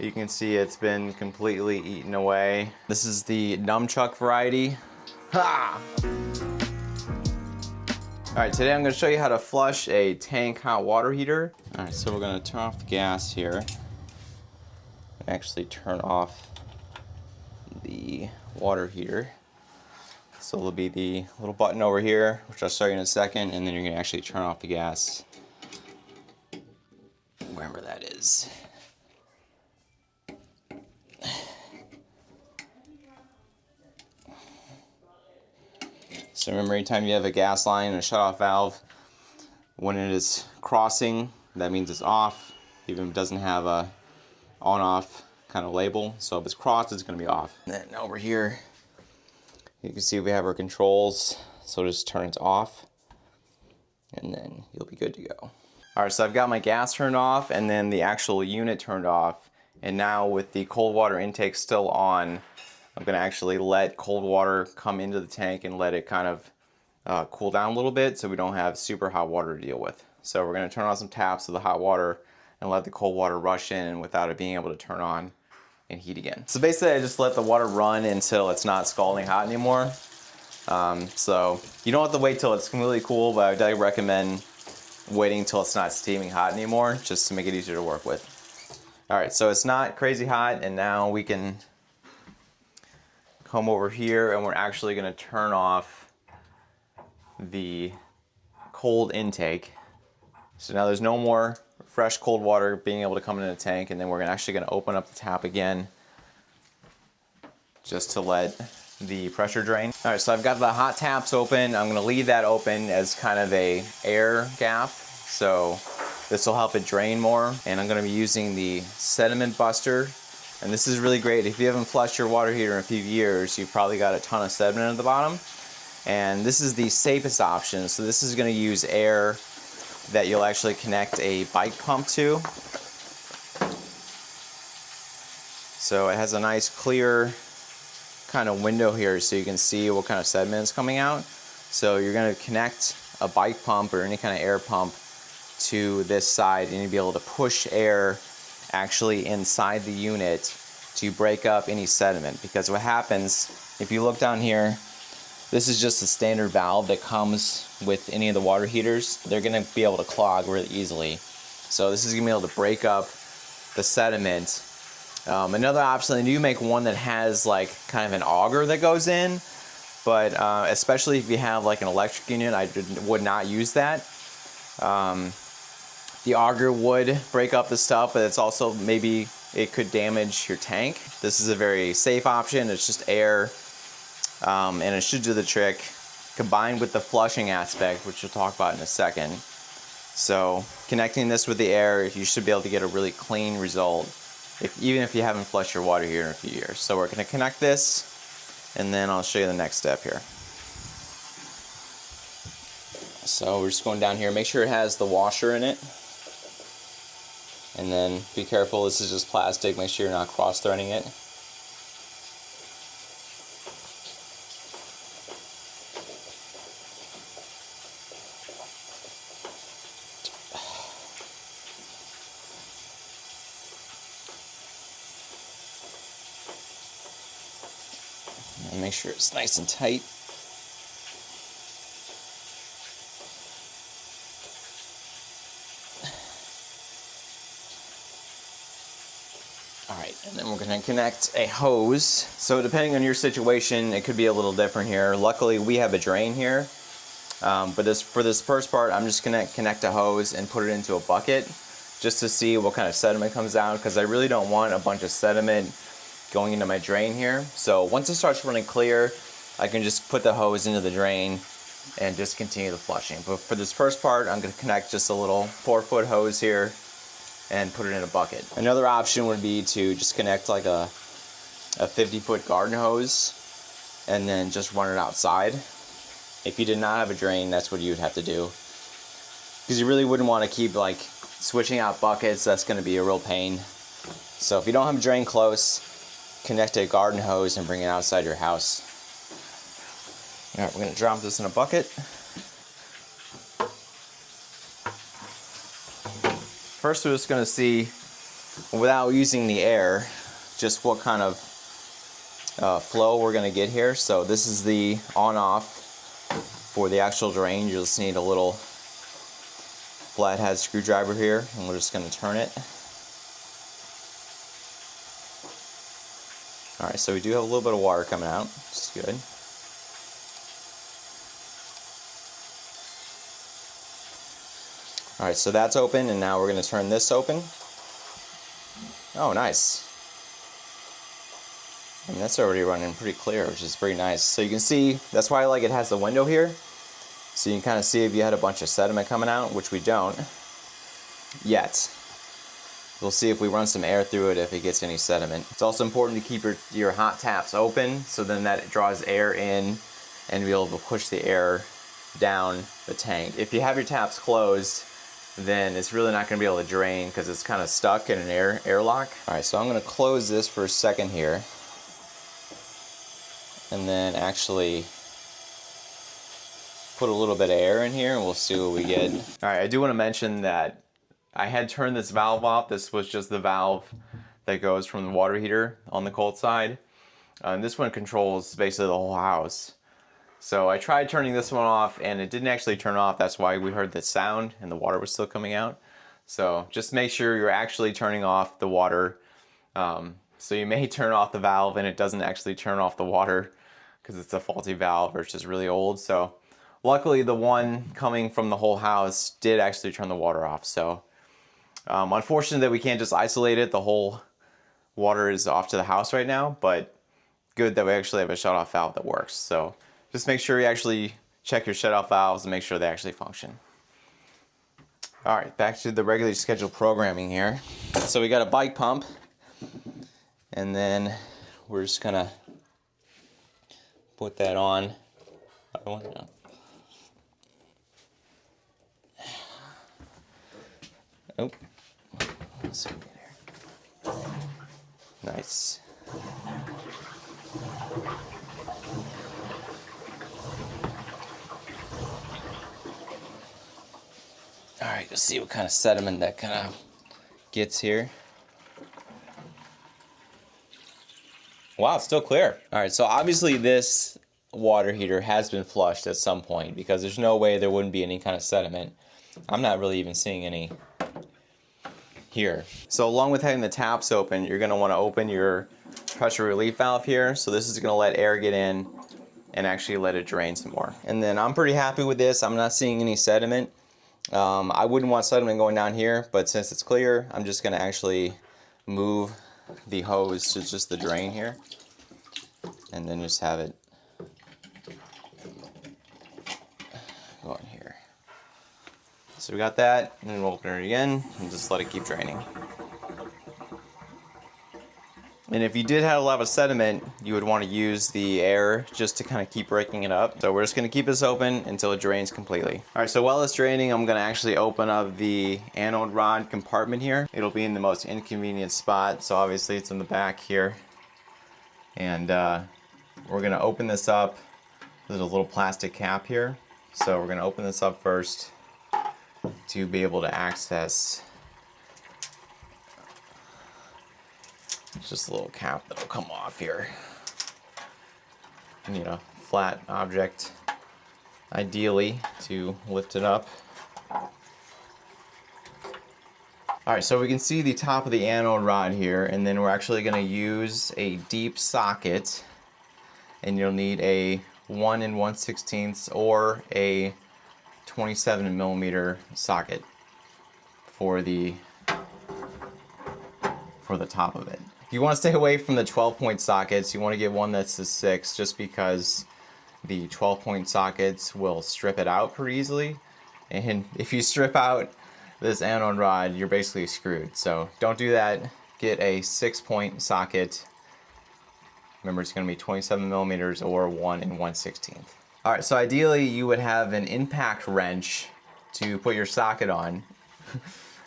You can see it's been completely eaten away. This is the nunchuck variety. Ha! All right, today I'm gonna show you how to flush a tank hot water heater. All right, so we're gonna turn off the gas here. Actually turn off the water heater. So there'll be the little button over here, which I'll show you in a second, and then you're gonna actually turn off the gas, wherever that is. So remember, anytime you have a gas line and a shut-off valve, when it is crossing, that means it's off, even if it doesn't have a on-off kind of label. So if it's crossed, it's gonna be off. And then over here, you can see we have our controls. So just turn it off, and then you'll be good to go. All right, so I've got my gas turned off and then the actual unit turned off. And now with the cold water intake still on, I'm gonna actually let cold water come into the tank and let it kind of cool down a little bit so we don't have super hot water to deal with. So we're gonna turn on some taps of the hot water and let the cold water rush in without it being able to turn on and heat again. So basically I just let the water run until it's not scalding hot anymore. So you don't have to wait till it's completely cool, but I definitely recommend waiting until it's not steaming hot anymore, just to make it easier to work with. All right, so it's not crazy hot, and now we can come over here and we're actually gonna turn off the cold intake. So now there's no more fresh cold water being able to come into the tank, and then we're actually gonna open up the tap again just to let the pressure drain. All right, so I've got the hot taps open. I'm gonna leave that open as kind of a air gap, so this will help it drain more. And I'm gonna be using the sediment buster. And this is really great. If you haven't flushed your water heater in a few years, you've probably got a ton of sediment at the bottom. And this is the safest option. So this is gonna use air that you'll actually connect a bike pump to. So it has a nice clear kind of window here so you can see what kind of sediment is coming out. So you're going to connect a bike pump or any kind of air pump to this side, and you'll be able to push air actually inside the unit to break up any sediment. Because what happens, if you look down here, this is just a standard valve that comes with any of the water heaters. They're going to be able to clog really easily. So this is going to be able to break up the sediment. Another option, they do make one that has like kind of an auger that goes in, but especially if you have like an electric unit, I would not use that. The auger would break up the stuff, but it's also maybe it could damage your tank. This is a very safe option. It's just air, and it should do the trick, combined with the flushing aspect, which we'll talk about in a second. So connecting this with the air, you should be able to get a really clean result, even if you haven't flushed your water heater in a few years. So we're going to connect this, and then I'll show you the next step here. So we're just going down here. Make sure it has the washer in it. And then be careful, this is just plastic. Make sure you're not cross-threading it. And make sure it's nice and tight. Alright, and then we're going to connect a hose. So depending on your situation, it could be a little different here. Luckily, we have a drain here. But for this first part, I'm just going to connect a hose and put it into a bucket just to see what kind of sediment comes out, because I really don't want a bunch of sediment going into my drain here. So once it starts running clear, I can just put the hose into the drain and just continue the flushing. But for this first part, I'm going to connect just a little 4-foot hose here and put it in a bucket. Another option would be to just connect like a 50-foot garden hose and then just run it outside. If you did not have a drain, that's what you would have to do, because you really wouldn't want to keep like switching out buckets. That's going to be a real pain. So if you don't have a drain close, connect a garden hose and bring it outside your house. All right, we're going to drop this in a bucket. First, we're just going to see without using the air, just what kind of flow we're going to get here. So this is the on-off for the actual drain. You'll just need a little flathead screwdriver here, and we're just going to turn it. Alright, so we do have a little bit of water coming out, which is good. Alright, so that's open, and now we're going to turn this open. Oh, nice. And that's already running pretty clear, which is pretty nice. So you can see, that's why I like it has the window here. So you can kind of see if you had a bunch of sediment coming out, which we don't yet. We'll see if we run some air through it if it gets any sediment. It's also important to keep your hot taps open, so then that it draws air in and be able to push the air down the tank. If you have your taps closed, then it's really not going to be able to drain because it's kind of stuck in an airlock. Alright, so I'm going to close this for a second here, and then actually put a little bit of air in here and we'll see what we get. Alright, I do want to mention that I had turned this valve off. This was just the valve that goes from the water heater on the cold side. And this one controls basically the whole house. So I tried turning this one off and it didn't actually turn off. That's why we heard the sound and the water was still coming out. So just make sure you're actually turning off the water. So you may turn off the valve and it doesn't actually turn off the water because it's a faulty valve or it's just really old. So luckily the one coming from the whole house did actually turn the water off. So unfortunate that we can't just isolate it. The whole water is off to the house right now, but good that we actually have a shut-off valve that works. So just make sure you actually check your shut-off valves and make sure they actually function. Alright, back to the regularly scheduled programming here. So we got a bike pump, and then we're just gonna put that on. Oh, let's see here. Nice. Alright, let's see what kind of sediment that kind of gets here. Wow, it's still clear. Alright, so obviously this water heater has been flushed at some point because there's no way there wouldn't be any kind of sediment. I'm not really even seeing any here. So along with having the taps open, you're going to want to open your pressure relief valve here. So this is going to let air get in and actually let it drain some more. And then I'm pretty happy with this. I'm not seeing any sediment. I wouldn't want sediment going down here, but since it's clear, I'm just going to actually move the hose to just the drain here and then just have it go in here. So we got that, and then we'll open it again and just let it keep draining. And if you did have a lot of sediment, you would want to use the air just to kind of keep breaking it up. So we're just going to keep this open until it drains completely. All right, so while it's draining, I'm going to actually open up the anode rod compartment here. It'll be in the most inconvenient spot. So obviously it's in the back here. And we're going to open this up. There's a little plastic cap here. So we're going to open this up first to be able to access. It's just a little cap that'll come off here. You need a flat object, ideally, to lift it up. Alright, so we can see the top of the anode rod here, and then we're actually going to use a deep socket, and you'll need a 1 1/16 or a 27mm socket for the top of it. You want to stay away from the 12-point sockets. You want to get one that's a 6, just because the 12-point sockets will strip it out pretty easily. And if you strip out this anode rod, you're basically screwed. So don't do that. Get a 6-point socket. Remember, it's going to be 27mm or 1 1/16. All right, so ideally you would have an impact wrench to put your socket on.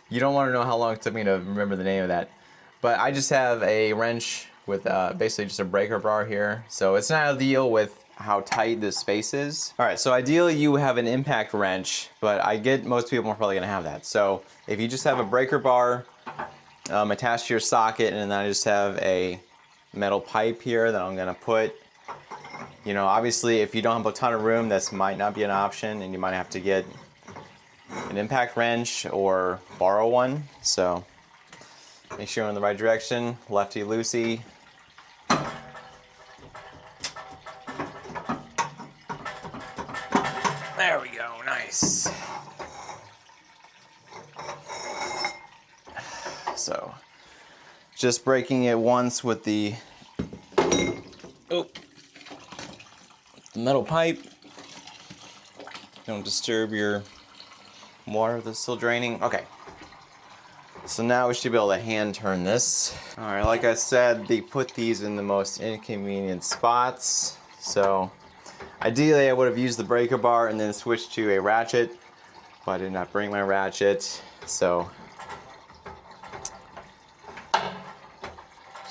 You don't want to know how long it took me to remember the name of that. But I just have a wrench with basically just a breaker bar here. So it's not ideal with how tight this space is. All right, so ideally you have an impact wrench, but I get most people are probably gonna have that. So if you just have a breaker bar attached to your socket, and then I just have a metal pipe here that I'm gonna put. You know, obviously if you don't have a ton of room, this might not be an option, and you might have to get an impact wrench or borrow one. So make sure you're in the right direction, lefty-loosey. There we go, nice. So, just breaking it once with the metal pipe. Don't disturb your water that's still draining. Okay. So now we should be able to hand turn this. All right, like I said, they put these in the most inconvenient spots. So ideally I would have used the breaker bar and then switched to a ratchet, but I did not bring my ratchet. So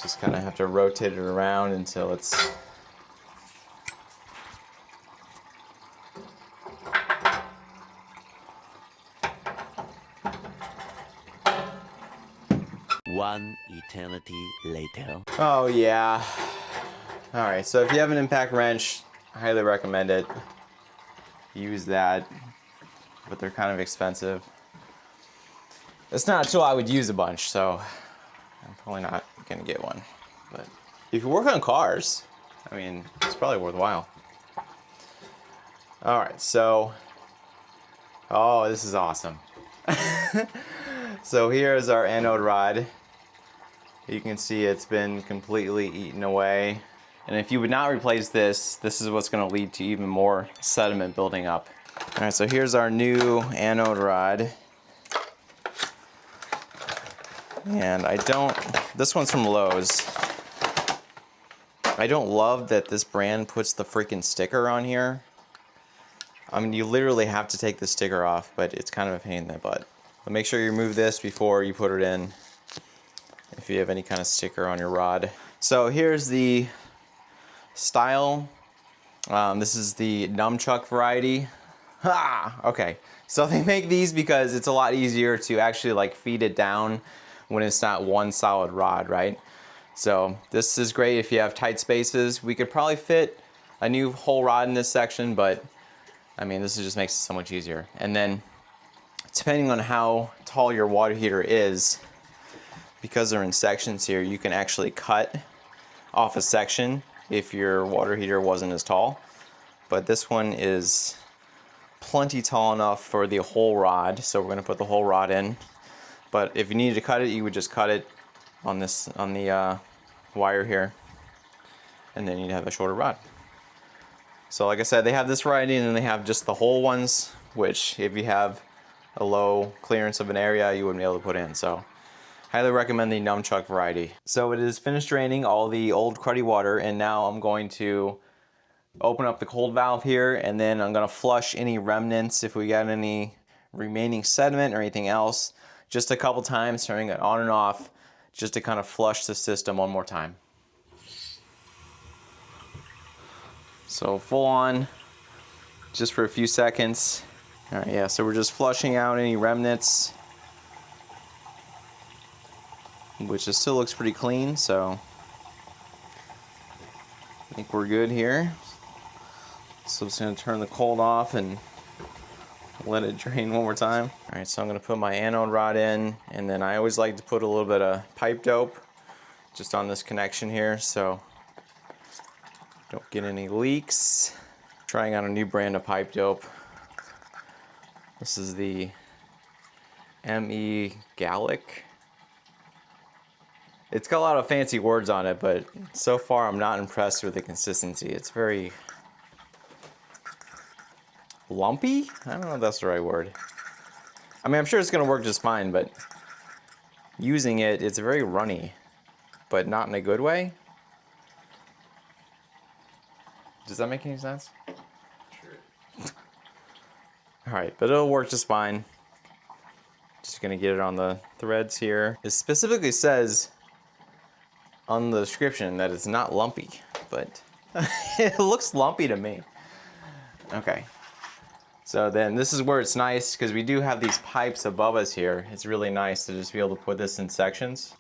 just kind of have to rotate it around until it's One eternity later. Oh yeah. All right, so if you have an impact wrench, I highly recommend it. Use that, but they're kind of expensive. It's not a tool I would use a bunch, so I'm probably not gonna get one. But if you work on cars, I mean, it's probably worthwhile. All right, so, oh, this is awesome. So here's our anode rod. You can see it's been completely eaten away. And if you would not replace this, this is what's going to lead to even more sediment building up. All right, so here's our new anode rod. And this one's from Lowe's. I don't love that this brand puts the freaking sticker on here. I mean, you literally have to take the sticker off, but it's kind of a pain in the butt. But make sure you remove this before you put it in, if you have any kind of sticker on your rod. So here's the style. This is the nunchuck variety. Ha! Okay, so they make these because it's a lot easier to actually like feed it down when it's not one solid rod, right? So this is great if you have tight spaces. We could probably fit a new whole rod in this section, but I mean, this just makes it so much easier. And then depending on how tall your water heater is, because they're in sections here, you can actually cut off a section if your water heater wasn't as tall. But this one is plenty tall enough for the whole rod, so we're gonna put the whole rod in. But if you needed to cut it, you would just cut it on the wire here, and then you'd have a shorter rod. So like I said, they have this variety, and then they have just the whole ones, which if you have a low clearance of an area, you wouldn't be able to put in. So highly recommend the nunchuck variety. So it is finished draining all the old cruddy water, and now I'm going to open up the cold valve here, and then I'm gonna flush any remnants if we got any remaining sediment or anything else, just a couple times, turning it on and off, just to kind of flush the system one more time. So full on, just for a few seconds. All right, yeah, so we're just flushing out any remnants, which it still looks pretty clean, so I think we're good here. So I'm just gonna turn the cold off and let it drain one more time. All right, so I'm gonna put my anode rod in, and then I always like to put a little bit of pipe dope just on this connection here, so don't get any leaks. Trying out a new brand of pipe dope. This is the ME Gallic. It's got a lot of fancy words on it, but so far I'm not impressed with the consistency. It's very lumpy? I don't know if that's the right word. I mean, I'm sure it's gonna work just fine, but using it, it's very runny, but not in a good way. Does that make any sense? Sure. All right, but it'll work just fine. Just gonna get it on the threads here. It specifically says on the description that it's not lumpy, but it looks lumpy to me. Okay, So then this is where it's nice, because we do have these pipes above us here. It's really nice to just be able to put this in sections.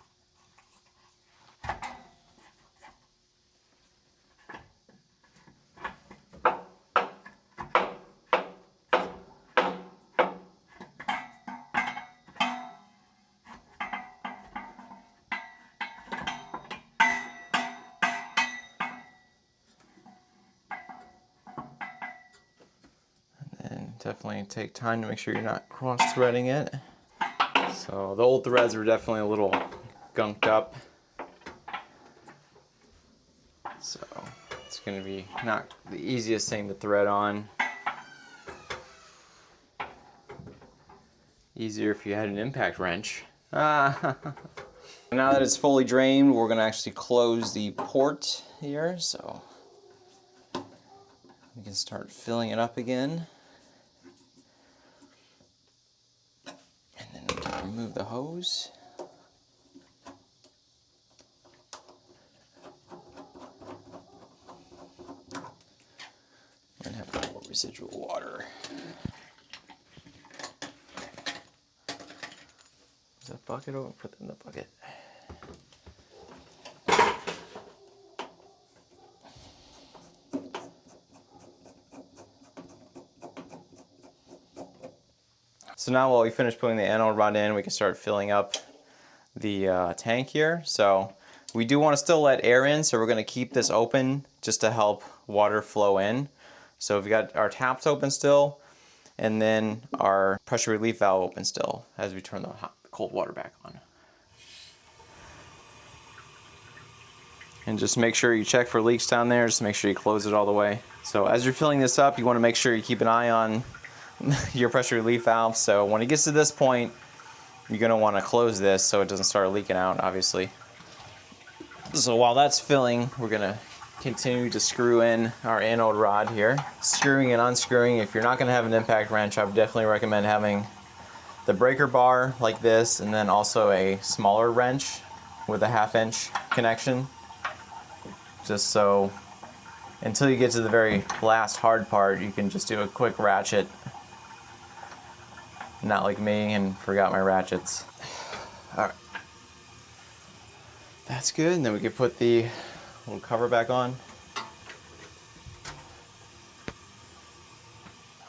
Definitely take time to make sure you're not cross-threading it. So the old threads were definitely a little gunked up. So it's going to be not the easiest thing to thread on. Easier if you had an impact wrench. Now that it's fully drained, we're going to actually close the port here. So we can start filling it up again. Remove the hose. And have a little residual water. Is that bucket open? Put that in the bucket. So now while we finish putting the anode rod in, we can start filling up the tank here. So we do want to still let air in, so we're going to keep this open just to help water flow in. So we've got our taps open still, and then our pressure relief valve open still as we turn the cold water back on. And just make sure you check for leaks down there, just make sure you close it all the way. So as you're filling this up, you want to make sure you keep an eye on your pressure relief valve. So when it gets to this point, you're going to want to close this so it doesn't start leaking out, obviously. So while that's filling, we're going to continue to screw in our anode rod here. Screwing and unscrewing, if you're not going to have an impact wrench, I would definitely recommend having the breaker bar like this, and then also a smaller wrench with a 1/2 inch connection. Just so until you get to the very last hard part, you can just do a quick ratchet. Not like me and forgot my ratchets. Alright. That's good, and then we can put the little cover back on.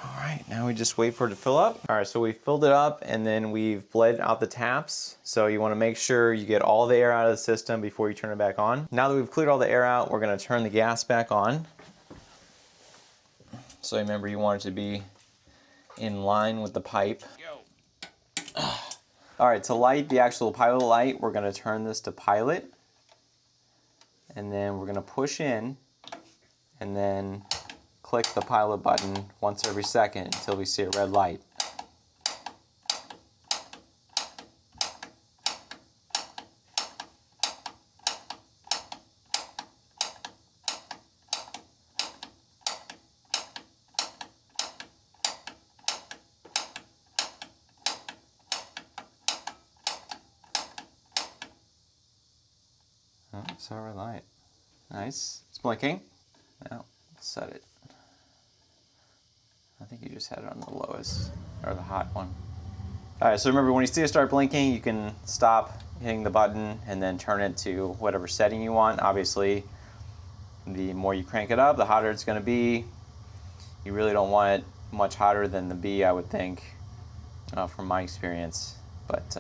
Alright, now we just wait for it to fill up. Alright, so we filled it up and then we've bled out the taps. So you want to make sure you get all the air out of the system before you turn it back on. Now that we've cleared all the air out, we're going to turn the gas back on. So remember, you want it to be in line with the pipe. Alright, to light the actual pilot light, we're going to turn this to pilot. And then we're going to push in and then click the pilot button once every second until we see a red light. Oh, saw a red light. Nice. It's blinking. Now, set it. I think you just had it on the lowest, or the hot one. Alright, so remember, when you see it start blinking, you can stop hitting the button and then turn it to whatever setting you want. Obviously, the more you crank it up, the hotter it's going to be. You really don't want it much hotter than the B, I would think, from my experience. But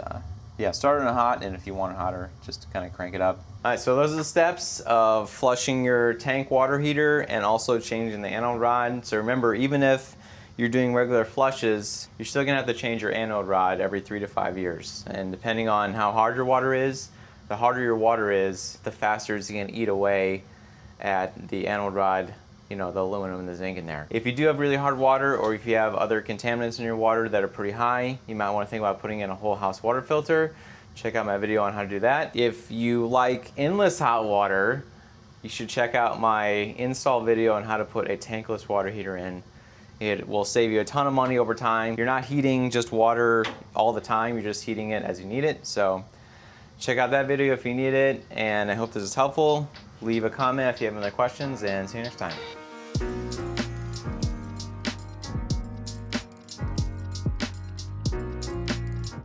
yeah, start it on hot, and if you want it hotter, just kind of crank it up. Alright, so those are the steps of flushing your tank water heater and also changing the anode rod. So remember, even if you're doing regular flushes, you're still going to have to change your anode rod every 3 to 5 years. And depending on how hard your water is, the harder your water is, the faster it's going to eat away at the anode rod, you know, the aluminum and the zinc in there. If you do have really hard water, or if you have other contaminants in your water that are pretty high, you might want to think about putting in a whole house water filter. Check out my video on how to do that. If you like endless hot water, you should check out my install video on how to put a tankless water heater in. It will save you a ton of money over time. You're not heating just water all the time, you're just heating it as you need it. So check out that video if you need it, and I hope this is helpful. Leave a comment if you have any other questions, and see you next time.